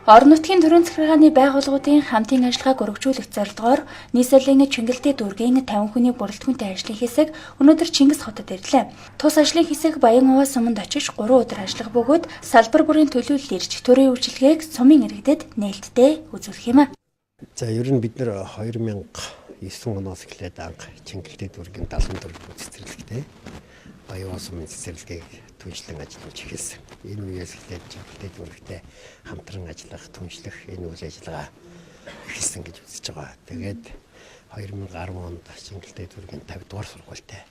Орон нутгийн төрийн захиргааны байгууллагуудын хамтын ажиллагааг өргөжүүлэх зорилгоор нийслэлийн Чингэлтэй дүүргийн 50 хүний бүрэлдэхүүнтэй ажлын хэсэг өнөөдөр Чингис хотод ирлээ. Тус ажлын хэсэг Баян-Овоо суманд очиж 3 өдөр ажиллах бөгөөд салбар бүрийн төлөөлөл ирж төрийн үйлчилгээг сумын иргэдэд нээлттэй үзүүлэх юм. За ер нь бид нэр 2009 оноос эхлээд анх Чингэлтэй дүүргийн 74 цэцэрлэгтэй Баян-Овоо сумын цэцэрлэгийг түншлэн ажиллаж эхэлсэн. Энэ үеэс эхлээд Чингэлтэй дүүрэгтэй хамтран ажиллах, түншлэх энэ үйл ажиллагаа эхэлсэн гэж үзэж байгаа. Тэгээд 2010 онд Чингэлтэй дүүргийн 50 дугаар сургуультай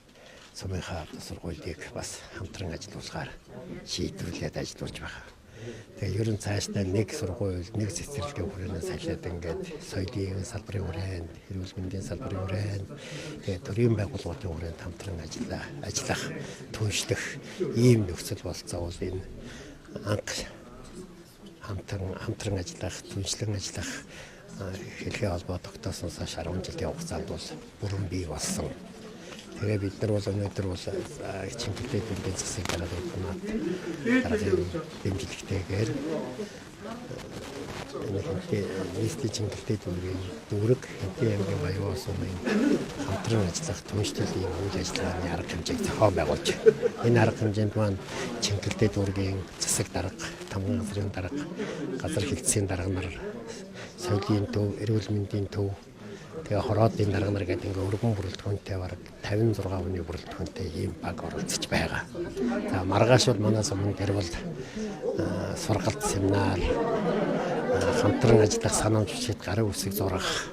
сумынхаа сургуулийг бас хамтран ажиллуулахаар шийдвэрлээд ажиллаж байгаа. Тэгээ ер нь цаашдаа нэг сургууль, нэг цэцэрлэгийн хүрээнээс салиад ингээд соёлын салбарын хүрээнд, эрүүл мэндийн салбарын хүрээнд, тэгээ төрийн байгууллагын хүрээнд хамтран ажиллах, түншлэх ийм нөхцөл болцоол энэ анх хамтран ажиллах, түншлэн ажиллах хэлхээ холбоо тогтоосноос хойш 10 жилийн хугацаанд бол бүрэн бий болсон. Тэгээ бид нар бол өнөөдөр бол Чингэлтэй дүүргийн засгийн дараагийн дэмжлэгтэйгээр нийслэлийн Чингэлтэй дүүргийн дүүрэг Хэнтээ аймгийн Баян-Овоо сумын хамтран ажиллах түншлэлийн үйл ажиллагааны арга хэмжээг зохион байгуулж байна. Энэ арга хэмжээнд маань Чингэлтэй дүүргийн засаг дарга, тамган газрын дарга, газар хэлтсийн дарга нар, соёлын төв, эрүүл мэндийн төв, тэгээ хороодын дарга нар гэдэг ингээ өргөн бүрэлдэхүүнтэй бараг 56 хүний бүрэлдэхүүнтэй ийм баг оролцож байгаа. За маргааш бол манай сумын дээр бол сургалт семинар, хамтран ажиллах санамж бичээд гарын үсэг зурах,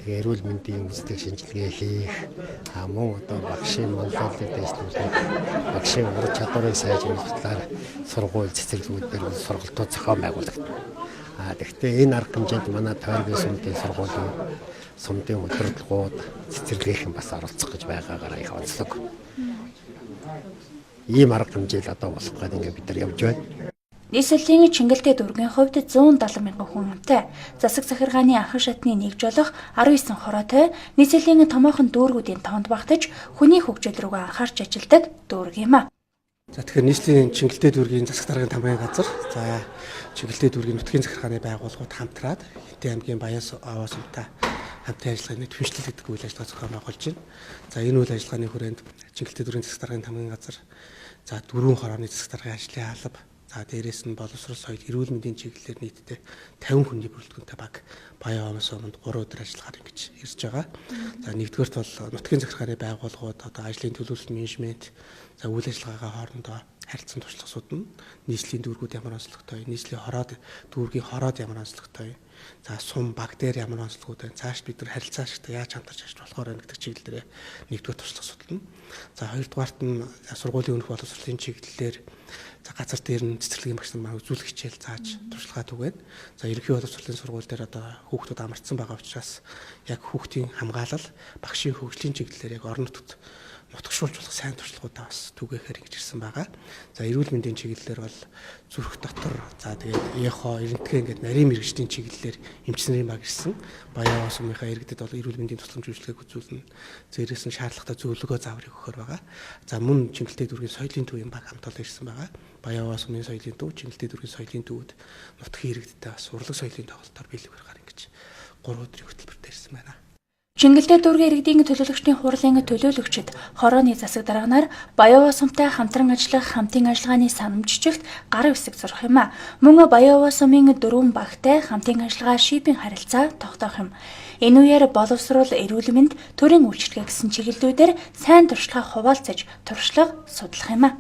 тэгээ эрүүл мэндийн үздэг шинжилгээ хийх, мөн одоо багшийн манлайлалд дэвшлүүлэх, багшийн ур чадварыг сайжруулах талаар сургууль цэцэрлэгүүдээр сургалтууд зохион байгуулагдана. Тэгэхдээ энэ арга хэмжээнд манай тойргийн сумын сургуулийн сумдын удирдлагууд цэцэрлэгийнхэн бас оролцох гэж байгаагаар их онцлог. Ийм арга хэмжээл одоо болох гэдэг ингээд бид нар явж байна. Нийслэлийн Чингэлтэй дүүргийн хувьд 170 мянган хүнтэй засаг захиргааны анхан шатны нэгж болох 19 хороотой нийслэлийн томоохон дүүргүүдийн тоонд багтаж хүний хөгжил рүүгээ анхаарч ажилладаг дүүрэг юм а. За тэгэхээр нийслэлийн Чингэлтэй дүүргийн засаг даргын тамгын газар, за Чингэлтэй дүүргийн нутгийн захиргааны байгууллагууд хамтраад Хэнтээ аймгийн Баян-Овоо сумтай хамтын ажиллагааны түншлэл гэдэг үйл ажиллагаа зохион байгуулж байна. За энэ үйл ажиллагааны хүрээнд Чингэлтэй дүүргийн засаг даргын тамгын газар, за 4 хорооны засаг даргын ажлын алба, за дээрээс нь боловсрол, соёл, эрүүл мэндийн чиглэлээр нийтдээ 50 хүний бүрэлдэхүүнтэй баг Баян-Овоо суманд 3 өдөр ажиллахаар ингэж ирж байгаа. За нэгдүгээрт бол нутгийн захиргааны байгууллагууд одоо ажлын төлөвлөлт менежмент, за үйл ажиллагаагаа хоорондоо харилцан туршлага судна, нийслэлийн дүүргүүд ямар онцлогтой, нийслэлийн хороод дүүргийн хороод ямар онцлогтой, за сум баг дээр ямар онцлогуд байна, цааш бид нар харилцаа ашигтай яаж хамтарч ажиллах болохоор байна гэдэг чиглэлээр нэгдүгээр туршлага судална. За хоёрдугаарт нь сургуулийн өнөх боловсролын чиглэлээр за газар дээр нь цэцэрлэгийн багш нар үзүүлэх хичээл зааж туршлагаа түгээд, за ерөнхий боловсролын сургууль дээр одоо хүүхдүүд амарцсан байгаа учраас яг хүүхдийн хамгаалал, багшийн хөгжлийн чиглэлээр яг орон нутгад нутагшуулж болох сайн туршлагуудаа бас түгээхээр ингэж ирсэн байгаа. За эрүүл мэндийн чиглэлээр бол зүрх дотор, за тэгээд эхо, эрентгэ ингээд нарийн мэрэгчдийн чиглэлээр эмчнэрийн баг ирсэн. Баян-Овоо сумынхаа иргэдэд бол эрүүл мэндийн тусламж үйлчлэгийг үзүүлнэ. Зээрээс нь шаардлагатай зөвлөгөө зааврыг өгөхөр байгаа. За мөн Чингэлтэй дүүргийн соёлын төвийн баг хамт олон ирсэн байгаа. Баян-Овоо сумын соёлын төв, Чингэлтэй дүүргийн соёлын төвүүд нутгийн иргэдтэй бас урлаг соёлын тоглолтоор биелэг барихаар ингэж 3 өдрийн хөтөлбөрт ирсэн байна. Чингэлтэй дүүргийн иргэдийн төлөөлөгчдийн хурлын төлөөлөгчд хорооны засаг дарганаар Баян-Овоо сумтай хамтран ажиллах хамтын ажиллагааны санамжчигт гарын үсэг зурх юм а. Мөн Баян-Овоо сумын 4 багтай хамтын ажиллагаа шипийн харилцаа тогтоох юм. Энэ үеэр боловсрол, эрүүл мэнд, төрийн үйлчилгээ гэсэн чиглэлүүдээр сайн туршлага хуваалцаж туршлага судлах юм а.